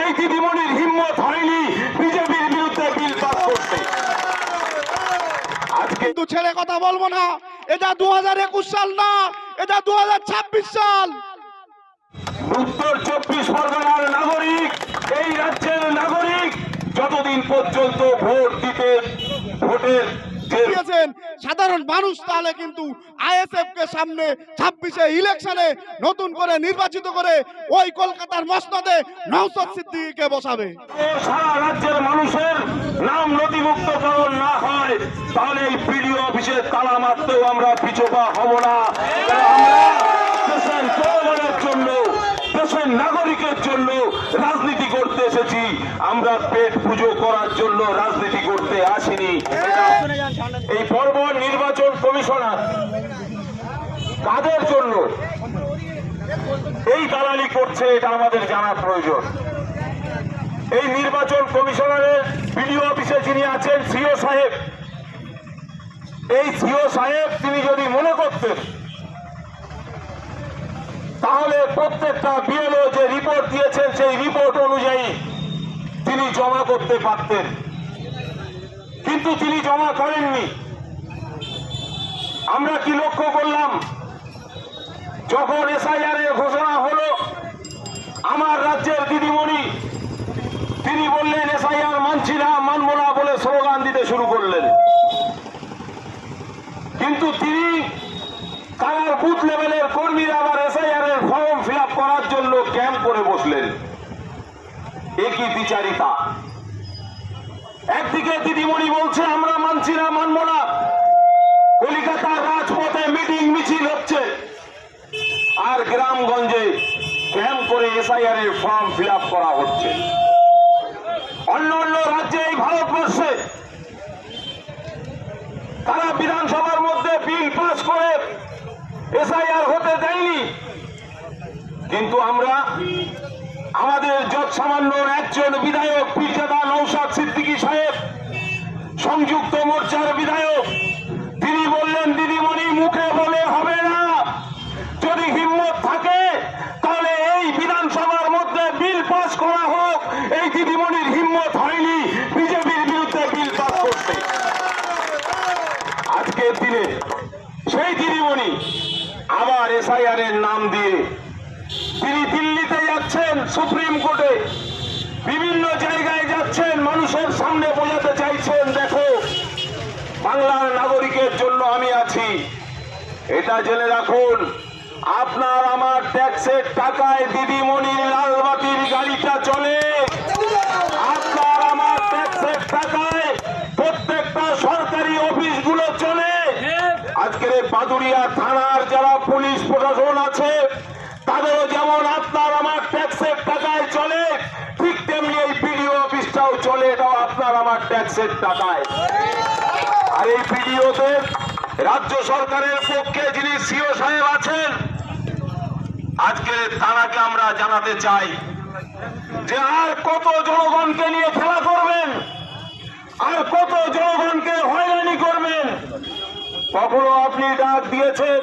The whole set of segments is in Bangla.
এই দিদিমণির হিম্মত হয়নি বিজেপির বিরুদ্ধে বিল পাস করতে। আজকে কিন্তু ছেড়ে কথা বলবো না। এটা 2021 সাল না, এটা 2026 সাল। উত্তর 24 পরগনার নাগরিক, এই রাজ্যের নাগরিক যতদিন পর্যন্ত ভোটের দিয়েছেন সাধারণ মানুষ, তাহলে কিন্তু আইএসএফ কে সামনে 26-এ ইলেকশনে নতুন করে নির্বাচিত করে ওই কলকাতার মসনদে নওশাদ সিদ্দিকীকে বসাবে। সারা রাজ্যের মানুষের নাম নথিভুক্তকরণ না হয় তাহলে এই বিডিও অফিসে তালা মারতেও আমরা পিছপা হব না। আমরা দেশের জনগণের জন্য, দেশের নাগরিকের জন্য রাজনীতি করতে এসেছি। আমরা পেট পুজো করার জন্য রাজনীতি করতে আসিনি। এই পর্ব নির্বাচন কমিশনার কাদের জন্য এই দালালি করছে এটা আমাদের জানা প্রয়োজন। এই নির্বাচন কমিশনারের বিডিও অফিসে যিনি আছেন সিও সাহেব, এই সিও সাহেব তিনি যদি মনে করতেন তাহলে প্রত্যেকটা বিএলও যে রিপোর্ট দিয়েছেন সেই রিপোর্ট অনুযায়ী তিনি জমা করতে পারতেন, কিন্তু তিনি জমা করেননি। আমরা কি লক্ষ্য করলাম, যখন এসআইআর এর ঘোষণা হলো আমার রাজ্যের দিদিমণি তিনি বললেন এসআইআর মানছি না, মানব না বলে স্লোগান দিতে শুরু করলেন। কিন্তু তিনি তার বুথ লেভেলের কর্মীরা আবার এসআইআর এর ফর্ম ফিল আপ করার জন্য ক্যাম্প করে বসলেন। একই বিচারিতা। একদিকে দিদিমণি বলছে আমরা মানছি না, মানব না, কলিকাতার রাজপথে মিটিং মিছিল হচ্ছে, আর গ্রামগঞ্জে ক্যাম্প করে এসআইআর এর ফর্ম ফিল আপ করা হচ্ছে। অন্য অন্য রাজ্যে এই ভারতবর্ষে তারা বিধানসভার মধ্যে বিল পাস করে এসআইআর হতে দেয়নি, কিন্তু আমরা আমাদের যত সামান্য একজন বিধায়ক পীরজাদা নওশাদ সিদ্দিকী সাহেব, সংযুক্ত মোর্চার বিধায়ক, তিনি বললেন দিদিমণি মুখে বলে হবে না, যদি হিম্মত থাকে তাহলে এই বিধানসভার মধ্যে বিল পাস করা হোক। এই দিদিমণির হিম্মত হয়নি বিজেপির বিরুদ্ধে বিল পাস করতে। আজকের দিনে সেই দিদিমণি আবার এসআইআর এর নাম দিয়ে তিনি দিল্লিতে যাচ্ছেন, সুপ্রিম কোর্টে বিভিন্ন জায়গায় যাচ্ছেন, মানুষের সামনে বোঝাতে চাইছেন দেখো বাংলার নাগরিকের জন্য আমি আছি। এটা জেনে রাখুন, আপনার আমার ট্যাক্সের টাকায় দিদিমণির লালবাতির গাড়িটা চলে, আপনার আমার ট্যাক্সের টাকায় প্রত্যেকটা সরকারি অফিসগুলো চলে। আজকের পাদুরিয়া থানার যারা পুলিশ প্রশাসন আছে তাদেরও যেমন আপনার আমার ট্যাক্সের টাকায় চলে, ঠিক তেমনি এই বিডিও অফিসটাও চলে, এটাও আপনার আমার ট্যাক্সের টাকায়। আর এই বিডিওতে রাজ্য সরকারের পক্ষে যিনি সিও সাহেব আছেন, আজকে তারাকে আমরা জানাতে চাই যে আর কত জনগণকে নিয়ে খেলা করবেন, আর কত জনগণকে হয়রানি করবেন। কখনো আপনি ডাক দিয়েছেন,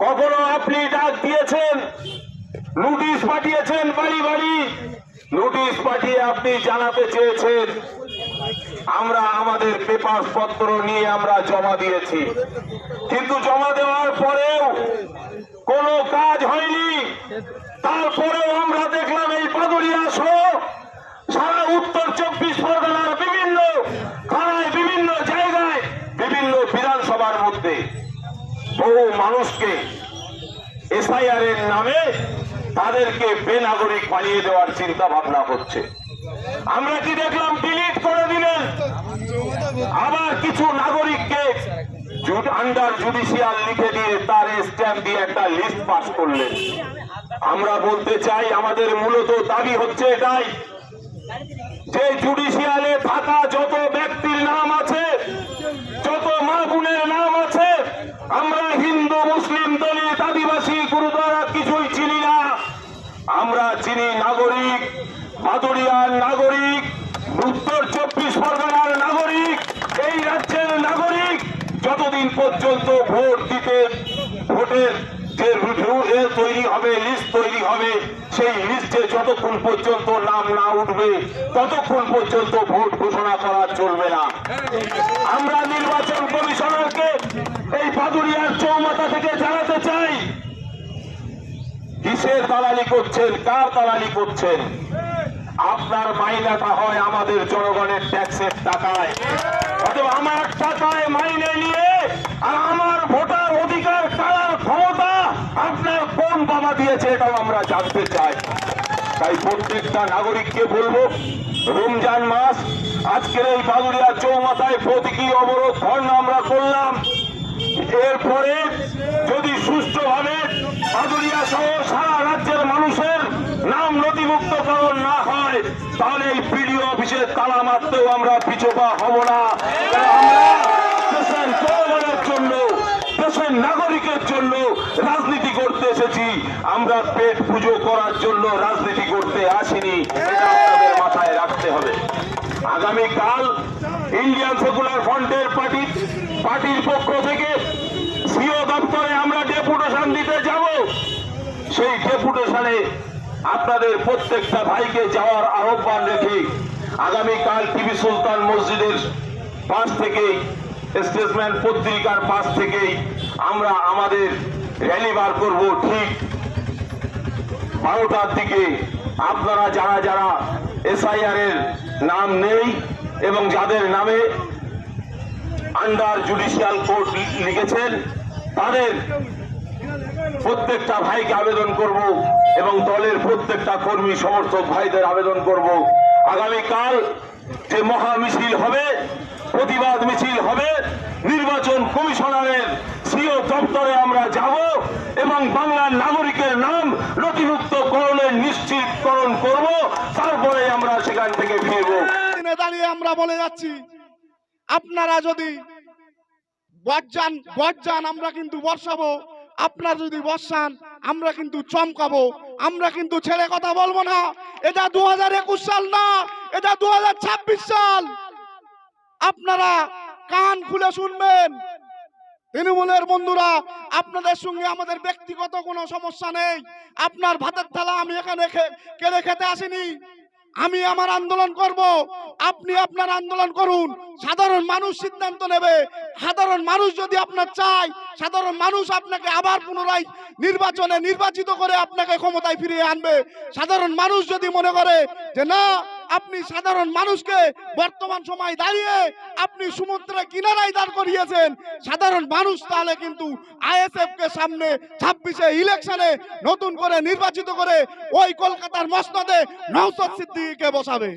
কখনো আপনি ডাক দিয়েছেন, নোটিশ পাঠিয়েছেন বাড়ি বাড়ি, নোটিশ পাঠিয়ে আপনি জানাতে চেয়েছেন আমরা আমাদের পেপার পত্র নিয়ে আমরা জমা দিয়েছি, কিন্তু জমা দেওয়ার পরেও কোনো কাজ হয়নি। তারপরেও আমরা দেখলাম এই পাদুরিয়া সহ সারা উত্তর 24 পরগনার বিভিন্ন থানায়, বিভিন্ন জায়গায়, বিভিন্ন বিধানসভার মধ্যে বহু মানুষকে এসআইআর এর নামে তাদেরকে বেনাগরিক বানিয়ে দেওয়ার চিন্তা ভাবনা হচ্ছে। আমরা কি দেখলাম ডিলিট করে দিলেন, আবার কিছু নাগরিককে আন্ডার জুডিশিয়াল লিখে দিয়ে তার স্ট্যাম্প দিয়ে একটা লিস্ট পাস করলেন। আমরা বলতে চাই আমাদের মূলত দাবি হচ্ছে এটাই যে জুডিশিয়ালে থাকা যত ব্যক্তির নাম আছে, যত মা বোনের নাম আছে, আমরা হিন্দু মুসলিম দলিত আদিবাসী গুরুদ্বারা কিছুই চিনি না, আমরা চিনি নাগরিক, পাদুরিয়ার নাগরিক, উত্তর 24 পরগনার নাগরিক, এই রাজ্যের নাগরিক। যতদিন পর্যন্ত ভোটের যে তৈরি হবে, লিস্ট তৈরি হবে, সেই লিস্টে যতক্ষণ পর্যন্ত নাম না উঠবে ততক্ষণ পর্যন্ত ভোট ঘোষণা করা চলবে না। আমরা নির্বাচন কমিশনারকে এই বাদুড়িয়ার চৌমাথা থেকে জানাতে চাই, কিসের দালালি করছেন, কার দালালি করছেন? আপনার মাইনাটা হয় আমাদের জনগণের ট্যাক্সের টাকায়, অথবা আমার টাকায় মাইনে নিয়ে আর আমার ভোটার অধিকার কারার ক্ষমতা আপনার কোন বাবা দিয়েছে, এটাও আমরা জানতে চাই। তাই প্রত্যেকটা নাগরিককে বলবো, রমজান মাস, আজকের এই বাদুড়িয়া চৌমাথায় প্রতীকী অবরোধ ধর্ণা আমরা করলাম। এরপরে যদি সুষ্ঠুভাবে বাদুড়িয়া সহ সারা রাজ্যের মানুষের নাম নথিভুক্তকরণ না হয়, তাহলে এই বিডিও অফিসের তালা মারতেও আমরা পিছপা হব না। আমরা দেশের জনগণের জন্য, দেশের নাগরিকের জন্য রাজনীতি করতে এসেছি, আমরা পেট পুজো করার জন্য রাজনীতি করতে আসিনি, এটা আপনাদের মাথায় রাখতে হবে। আগামীকাল ইন্ডিয়ান সেকুলার ফ্রন্টের পার্টির পক্ষ থেকে সিও দপ্তরে আমরা ডেপুটেশন দিতে যাব। সেই ডেপুটেশনে আপনাদের প্রত্যেকটা ভাইকে যাওয়ার আহ্বান রেখে আগামীকাল টিভি সুলতান মসজিদের পাশ থেকেই, স্টেটসম্যান পত্রিকার পাশ থেকেই আমরা আমাদের র্যালি বার করব ঠিক 12টার দিকে। আপনারা যারা যারা এসআইআর এর নাম নেই এবং যাদের নামে আন্ডার জুডিশিয়াল কোর্ট লিখেছেন, তাদের প্রত্যেকটা ভাইকে আবেদন করব এবং দলের প্রত্যেকটা কর্মী সমর্থক ভাইদের আবেদন করব, আগামীকাল যে মহা মিছিল হবে, প্রতিবাদ মিছিল হবে, নির্বাচন কমিশনারের সিও দপ্তরে আমরা যাব এবং বাংলার নাগরিকের নাম নথিভুক্তকরণের নিশ্চিতকরণ করব, তারপরে আমরা সেখান থেকে ফিরব। দাঁড়িয়ে আমরা বলে যাচ্ছি, আপনারা যদি বর্ষান আমরা কিন্তু বর্ষাবো, আপনারা যদি বর্ষান আমরা কিন্তু চমকাবো, আমরা কিন্তু ছেড়ে কথা বলবো না। এটা 2021 সাল না, এটা 2026 সাল। আপনারা কান খুলে শুনবেন। তৃণমূলের বন্ধুরা, আপনাদের সঙ্গে আমাদের ব্যক্তিগত কোনো সমস্যা নেই। আপনার ভাতের থালা আমি এখানে কেড়ে খেতে আসিনি। আমি আমার আন্দোলন করব, আপনি আপনার আন্দোলন করুন। সাধারণ মানুষ সিদ্ধান্ত নেবে। সাধারণ মানুষ যদি আপনার চায়, সাধারণ মানুষ আপনাকে আবার পুনরায় নির্বাচনে নির্বাচিত করে আপনাকে ক্ষমতায় ফিরিয়ে আনবে। সাধারণ মানুষ যদি মনে করে যে না, আপনি সাধারণ মানুষকে বর্তমান সময় দাঁড়িয়ে আপনি সমুদ্রের কিনারায় দাঁড় করিয়েছেন, সাধারণ মানুষ তাহলে কিন্তু আইএসএফ কে সামনে 26-এ ইলেকশনে নতুন করে নির্বাচিত করে ওই কলকাতার মসনদে নওশাদ সিদ্দিকীকে বসাবে।